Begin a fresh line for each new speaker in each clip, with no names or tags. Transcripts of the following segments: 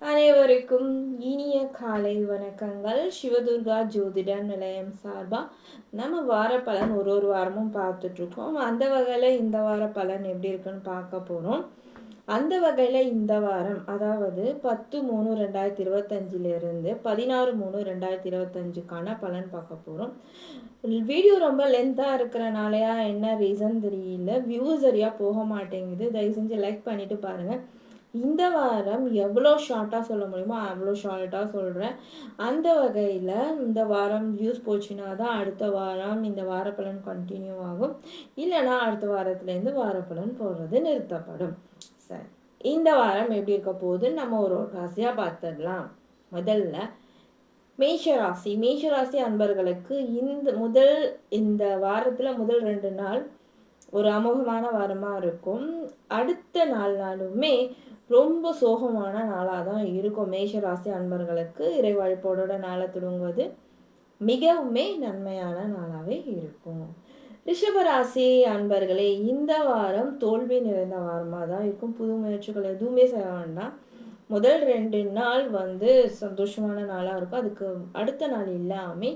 அனைவருக்கும் இனிய காலை வணக்கங்கள். சிவதுர்கா ஜோதிட நிலையம் சார்பா நம்ம வார பலன் ஒரு வாரமும் பார்த்துட்ருக்கோம். அந்த வகையில் இந்த வார பலன் எப்படி இருக்குன்னு பார்க்க போகிறோம். அந்த வகையில் இந்த வாரம், அதாவது 10/3/2025 16/3/2025க்கான பலன் பார்க்க போகிறோம். வீடியோ ரொம்ப லென்த்தாக இருக்கிறனாலையா என்ன ரீசன் தெரியல, வியூ சரியாக போக மாட்டேங்குது. தயவு செஞ்சு லைக் பண்ணிவிட்டு பாருங்கள். இந்த வாரம் எவ்வளோ ஷார்ட்டாக சொல்ல முடியுமோ அவ்வளோ ஷார்ட்டாக சொல்கிறேன். அந்த வகையில் இந்த வாரம் வியூஸ் போச்சுன்னா தான் அடுத்த வாரம் இந்த வாரப்பலன் கண்டினியூ ஆகும். இல்லைனா அடுத்த வாரத்துலேருந்து வாரப்பலன் போடுறது நிறுத்தப்படும். சரி, இந்த வாரம் எப்படி இருக்க போகுதுன்னு நம்ம ஒரு ராசியாக பார்த்துடலாம். முதல்ல மேஷராசி. மேஷராசி அன்பர்களுக்கு இந்த வாரத்தில் முதல் 2 நாள் ஒரு அமோகமான வாரமாக இருக்கும். அடுத்த 4 நாளுமே ரொம்ப சோகமான நாளாக தான் இருக்கும். மேஷராசி அன்பர்களுக்கு இறை வழிபாடோட நாளை தொடங்குவது மிகவுமே நன்மையான நாளாகவே இருக்கும். ரிஷபராசி அன்பர்களே, இந்த வாரம் தோல்வி நிறைந்த வாரமாக தான் இருக்கும். புது முயற்சிகள் எதுவுமே செய்ய வேண்டாம். முதல் 2 நாள் சந்தோஷமான நாளாக இருக்கும். அதுக்கு அடுத்த நாள் எல்லாமே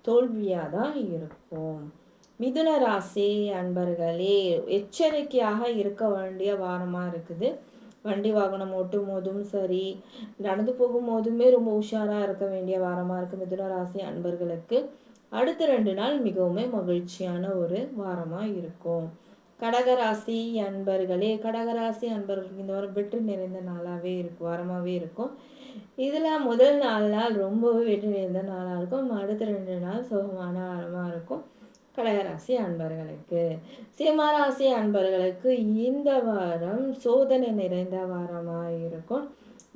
தோல்வியாக தான் இருக்கும். மிதுன ராசி அன்பர்களே, எச்சரிக்கையாக இருக்க வேண்டிய வாரமாக இருக்குது. வண்டி வாகனம் ஓட்டும் போதும் சரி, நடந்து போகும்போதுமே ரொம்ப உஷாராக இருக்க வேண்டிய வாரமாக இருக்குது மிதுன ராசி அன்பர்களுக்கு. அடுத்த 2 நாள் மிகவும் மகிழ்ச்சியான ஒரு வாரமாக இருக்கும். கடகராசி அன்பர்களே, கடகராசி அன்பர்களுக்கு இந்த வாரம் வெற்றி நிறைந்த நாளாகவே இருக்கும், வாரமாகவே இருக்கும். இதில் முதல் 4 நாள் ரொம்பவே வெற்றி நிறைந்த நாளாக இருக்கும். அடுத்த 2 நாள் சோகமான வாரமாக இருக்கும் கடகராசி அன்பர்களுக்கு. சிம்மராசி அன்பர்களுக்கு இந்த வாரம் சோதனை நிறைந்த வாரமாக இருக்கும்.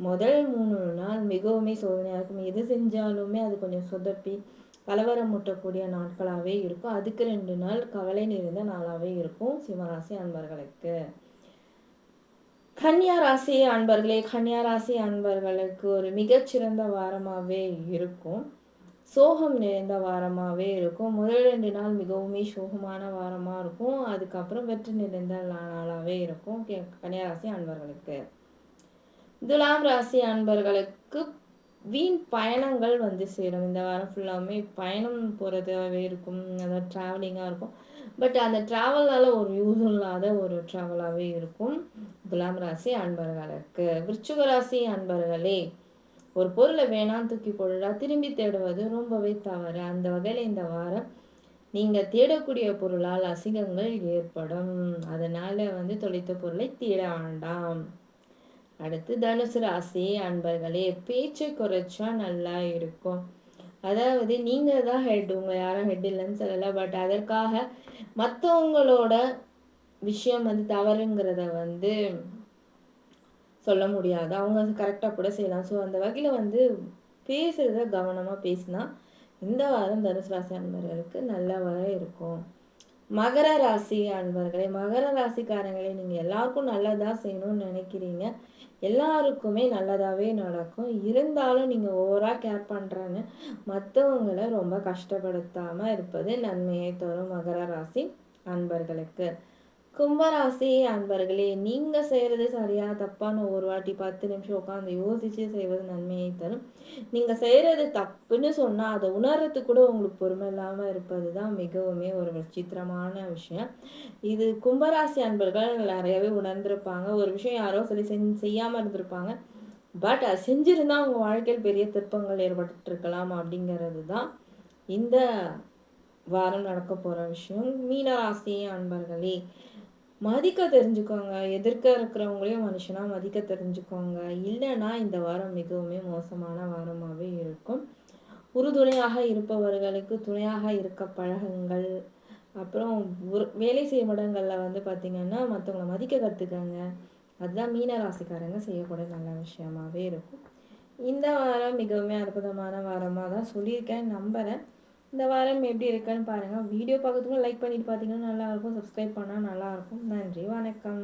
முதல் 3 நாள் மிகவும் சோதனையாக இருக்கும். எது செஞ்சாலுமே அது கொஞ்சம் சொதப்பி கலவரம் முட்டக்கூடிய நாட்களாகவே இருக்கும். அதுக்கு 2 நாள் கவலை நிறைந்த நாளாகவே இருக்கும் சிம்மராசி அன்பர்களுக்கு. கன்னியா ராசி அன்பர்களே, கன்னியா ராசி அன்பர்களுக்கு ஒரு மிகச்சிறந்த வாரமாகவே இருக்கும். சோகம் நிறைந்த வாரமாகவே இருக்கும். முதல் 2 நாள் மிகவும் சோகமான வாரமாக இருக்கும். அதுக்கப்புறம் வெற்றி நிறைந்த நாளாகவே இருக்கும் கன்னியாராசி அன்பர்களுக்கு. துலாம் ராசி அன்பர்களுக்கு வீண் பயணங்கள் சேரும். இந்த வாரம் ஃபுல்லாமே பயணம் போகிறதாகவே இருக்கும். அதாவது ட்ராவலிங்காக இருக்கும். பட் அந்த ட்ராவலால் ஒரு யூஸ் இல்லாத ஒரு ட்ராவலாகவே இருக்கும் துலாம் ராசி அன்பர்களுக்கு. விருச்சிக ராசி அன்பர்களே, ஒரு பொருளை வேணாம் தூக்கி போடுறா திரும்பி தேடுவது ரொம்பவே தவறு. அந்த வகையில் இந்த வாரம் நீங்கள் தேடக்கூடிய பொருளால் அசிங்கங்கள் ஏற்படும். அதனால் தொலைத்த பொருளை தேட வேண்டாம். அடுத்து தனுசு ராசி அன்பர்களே, பேச்சை குறைச்சா நல்லா இருக்கும். அதாவது நீங்கள் தான் ஹெட், உங்களை யாரும் ஹெட் இல்லைன்னு சொல்லலை. பட் அதற்காக மற்றவங்களோட விஷயம் தவறுங்கிறத சொல்ல முடியாது. அவங்க கரெக்டாக கூட செய்யலாம். ஸோ அந்த வகையில் பேசுகிறத கவனமாக பேசினா இந்த வாரம் தனுசு ராசி அன்பர்களுக்கு நல்லவாக இருக்கும். மகர ராசி அன்பர்களே, மகர ராசிக்காரங்களே, நீங்கள் எல்லாருக்கும் நல்லதாக செய்யணும்னு நினைக்கிறீங்க. எல்லாருக்குமே நல்லதாகவே நடக்கும். இருந்தாலும் நீங்கள் ஓவராக கேர் பண்ணுறேன்னு மற்றவங்களை ரொம்ப கஷ்டப்படுத்தாமல் இருப்பது நன்மையை தரும் மகர ராசி அன்பர்களுக்கு. கும்பராசி அன்பர்களே, நீங்கள் செய்கிறது சரியா தப்பான்னு ஒரு வாட்டி 10 நிமிஷம் உட்காந்து யோசித்து செய்வது நன்மையை தரும். நீங்கள் செய்கிறது தப்புன்னு சொன்னால் அதை உணர்றதுக்கு கூட உங்களுக்கு பொறுமை இல்லாமல் இருப்பது தான் மிகவும் ஒரு விசித்திரமான விஷயம். இது கும்பராசி அன்பர்கள் நிறையவே உணர்ந்திருப்பாங்க. ஒரு விஷயம் யாரோ சொல்லி செய்யாமல் இருந்திருப்பாங்க. பட் அது செஞ்சிருந்தா அவங்க வாழ்க்கையில் பெரிய திருப்பங்கள் ஏற்பட்டுருக்கலாம். அப்படிங்கிறது தான் இந்த வாரம் நடக்க போகிற விஷயம். மீனராசி அன்பர்களே, மதிக்க தெரிஞ்சுக்கோங்க. எதிர்க்க இருக்கிறவங்களையும் மனுஷனாக மதிக்க தெரிஞ்சுக்கோங்க. இல்லைன்னா இந்த வாரம் மிகவும் மோசமான வாரமாகவே இருக்கும். உறுதுணையாக இருப்பவர்களுக்கு துணையாக இருக்க பழகுங்கள். அப்புறம் வேலை செய்யும் இடங்களில் பார்த்திங்கன்னா மற்றவங்களை மதிக்க கற்றுக்கங்க. அதுதான் மீன ராசிக்காரங்க செய்யக்கூடிய நல்ல விஷயமாகவே இருக்கும். இந்த வாரம் மிகவும் அற்புதமான வாரமாக தான் சொல்லியிருக்கேன், நம்புகிறேன். இந்த வாரம் எப்படி இருக்குன்னு பாருங்கள். வீடியோ பார்க்கறதுக்கும் லைக் பண்ணிட்டு பார்த்தீங்கன்னா நல்லாயிருக்கும். சப்ஸ்கிரைப் பண்ணால் நல்லாயிருக்கும். நன்றி, வணக்கம்.